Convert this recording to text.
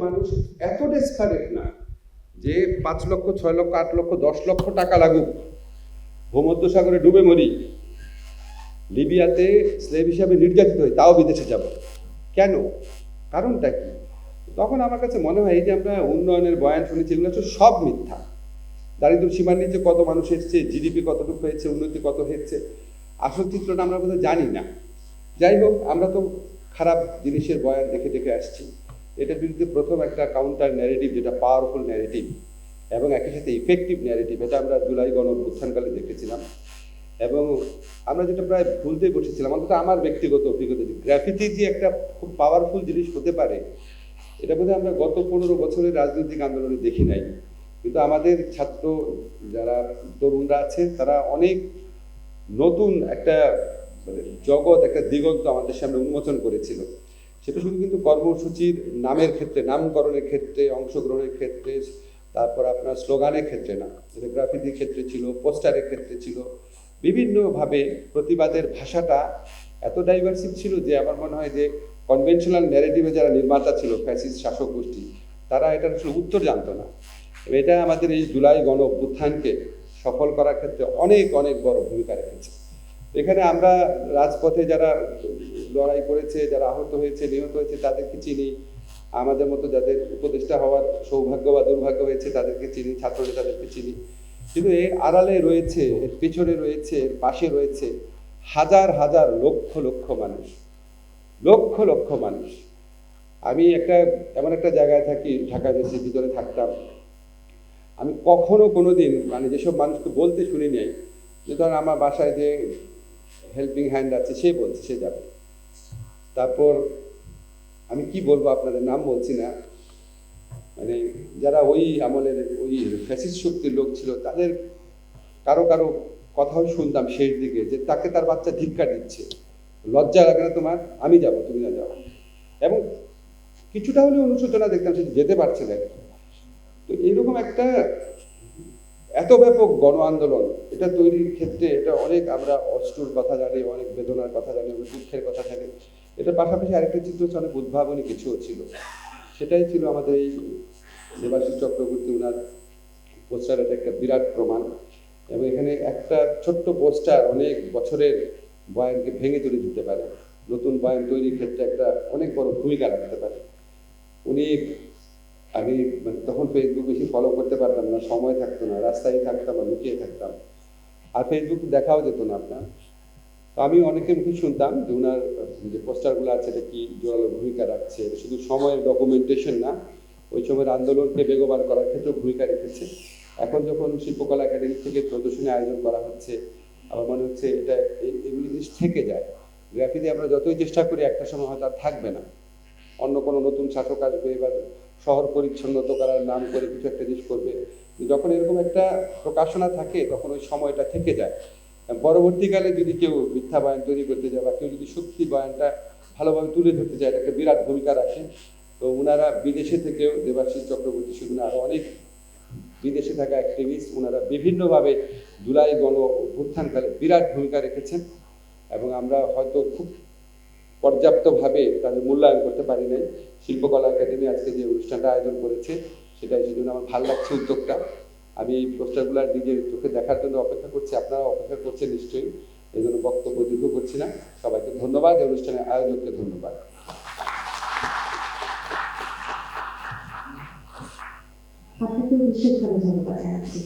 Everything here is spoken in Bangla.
মানুষ এত ডেসপারেট না যে 5 লক্ষ 6 লক্ষ 8 লক্ষ 10 লক্ষ টাকা লাগুক, ভূমধ্যসাগরে ডুবে মরি, লিবিয়াতে স্লেভ হিসাবে নির্যাতিত হই, তাও বিদেশে যাব। কেন? কারণটা কি? তখন আমার কাছে মনে হয় এই যে আমরা উন্নয়নের বয়ান শুনেছি, এগুলো হচ্ছে সব মিথ্যা। দারিদ্র সীমার নিচে কত মানুষ এসছে, জিডিপি কতটুকু হয়েছে, উন্নতি কত হয়েছে, আসল চিত্রটা আমরা বোধহয় জানি না। যাই হোক, আমরা তো খারাপ জিনিসের বয়ান দেখে দেখে আসছি। এটার বিরুদ্ধে প্রথম একটা কাউন্টার ন্যারেটিভ, যেটা পাওয়ারফুল ন্যারেটিভ এবং একই সাথে ইফেক্টিভ ন্যারেটিভ, এটা আমরা জুলাই গণঅভ্যুত্থানকালে দেখেছিলাম। এবং আমরা যেটা প্রায় ভুলতে বসেছিলাম, অন্তত আমার ব্যক্তিগত অভিজ্ঞতা, যে গ্রাফিতি যে একটা খুব পাওয়ারফুল জিনিস হতে পারে, এটা বোধহয় আমরা গত 15 বছরের রাজনৈতিক আন্দোলনে দেখি নাই। কিন্তু আমাদের ছাত্র যারা তরুণরা আছে, তারা অনেক নতুন একটা জগৎ, একটা দিগন্ত আমাদের সামনে উন্মোচন করেছিল। সেটা শুধু কিন্তু কর্মসূচির নামের ক্ষেত্রে, নামকরণের ক্ষেত্রে, অংশগ্রহণের ক্ষেত্রে, তারপর আপনার স্লোগানের ক্ষেত্রে না, যেটা গ্রাফিতির ক্ষেত্রে ছিল, পোস্টারের ক্ষেত্রে ছিল, বিভিন্নভাবে প্রতিবাদের ভাষাটা এত ডাইভার্সিভ ছিল যে আমার মনে হয় যে কনভেনশনাল ন্যারেটিভে যারা নির্মাতা ছিল, ফ্যাসিস্ট শাসক গোষ্ঠী, তারা এটার আসলে উত্তর জানতো না। এটা আমাদের এই জুলাই গণ অভ্যুত্থানকে সফল করার ক্ষেত্রে অনেক অনেক বড় ভূমিকা রেখেছে। এখানে আমরা রাজপথে যারা লড়াই করেছে, যারা আহত হয়েছে, নিহত হয়েছে, তাদেরকে চিনি। আমাদের মতো যাদের উপদেষ্টা হওয়ার সৌভাগ্য বা দুর্ভাগ্য হয়েছে, তাদেরকে চিনি, ছাত্র নেতাদেরকে চিনি। কিন্তু এর আড়ালে রয়েছে, এর পেছনে রয়েছে, এর পাশে রয়েছে হাজার হাজার লক্ষ লক্ষ মানুষ, লক্ষ লক্ষ মানুষ। আমি এমন একটা জায়গায় থাকি, ঢাকা দেশের ভিতরে থাকতাম। আমি কখনো কোনোদিন মানে যেসব মানুষকে বলতে শুনি নাই, যে ধর আমার বাসায় যে হেল্পিং হ্যান্ড আছে, সে বলছে সে যাবে। তারপর আমি কি বলবো, আপনাদের নাম বলছি না, মানে যারা ওই আমলের ওই ফ্যাসিস্ট শক্তির লোক ছিল, তাদের কারো কারো কথাও শুনতাম শেষ দিকে, যে তাকে তার বাচ্চা ধিক্কার দিচ্ছে, লজ্জা লাগে না তোমার, আমি যাব, তুমি না যাও। এবং কিছুটা হলেও অনুশোচনা দেখতাম, সে যেতে পারছে না। তো এইরকম একটা এত ব্যাপক গণ আন্দোলন, এটা তৈরির ক্ষেত্রে এটা অনেক আমরা অশ্রুর কথা জানি, অনেক বেদনার কথা জানি, অনেক দুঃখের কথা জানি। এটার পাশাপাশি আরেকটা চিত্র হচ্ছে অনেক উদ্ভাবনী কিছুও ছিল। সেটাই ছিল আমাদের এই দেবাশিস চক্রবর্তী, ওনার পোস্টার, এটা একটা বিরাট প্রমাণ। এবং এখানে একটা ছোট্ট পোস্টার অনেক বছরের বয়ানকে ভেঙে চলে দিতে পারে, নতুন বয়ান তৈরির ক্ষেত্রে একটা অনেক বড় ভূমিকা রাখতে পারে। উনি, আমি মানে তখন ফেসবুক বেশি ফলো করতে পারতাম না, সময় থাকতো না, রাস্তায় থাকতাম বা লুকিয়ে থাকতাম, আর ফেসবুক দেখাও যেত না আপনার। তো আমি অনেকের মুখে শুনতাম যে ওনার যে পোস্টারগুলো আছে, এটা কি জোরালো ভূমিকা রাখছে, শুধু সময়ের ডকুমেন্টেশন না, ওই সময়ের আন্দোলনকে বেগবান করার ক্ষেত্রেও ভূমিকা রেখেছে। এখন যখন শিল্পকলা একাডেমি থেকে প্রদর্শনী আয়োজন করা হচ্ছে, আমার মনে হচ্ছে এটা এগুলি জিনিস থেকে যায়। গ্রাফিতি আমরা যতই চেষ্টা করি, একটা সময় হয়তো আর থাকবে না, অন্য কোনো নতুন শাসক আসবে, এবার শহর পরিচ্ছন্নত করার নাম করে কিছু একটা জিনিস করবে। যখন এরকম একটা প্রকাশনা থাকে, তখন ওই সময়টা থেকে যায়। পরবর্তীকালে যদি কেউ মিথ্যা বয়ান তৈরি করতে যায়, বা কেউ যদি সত্যি বয়ানটা ভালোভাবে তুলে ধরতে যায়, এটা একটা বিরাট ভূমিকা রাখে। তো ওনারা বিদেশে থেকেও, দেবাশিস চক্রবর্তী শুধু না, আরও অনেক বিদেশে থাকা অ্যাক্টিভিস্ট, ওনারা বিভিন্নভাবে জুলাই গণ অভ্যুত্থানকালে বিরাট ভূমিকা রেখেছেন। এবং আমরা হয়তো খুব পর্যাপ্তভাবে তাদের মূল্যায়ন করতে পারি নাই। শিল্পকলা একাডেমি আজকে যে অনুষ্ঠানটা আয়োজন করেছে, সেটাই সেজন্য আমার ভালো লাগছে উদ্যোগটা। আমি এই পোস্টারগুলো নিজের চোখে দেখার জন্য অপেক্ষা করছি, আপনারা অপেক্ষা করছেন নিশ্চয়ই। এই জন্য বক্তব্য দীর্ঘ করছি না। সবাইকে ধন্যবাদ, এই অনুষ্ঠানের আয়োজককে ধন্যবাদ। আপনাকে বিশেষভাবে ধন্যবাদ জানাচ্ছি।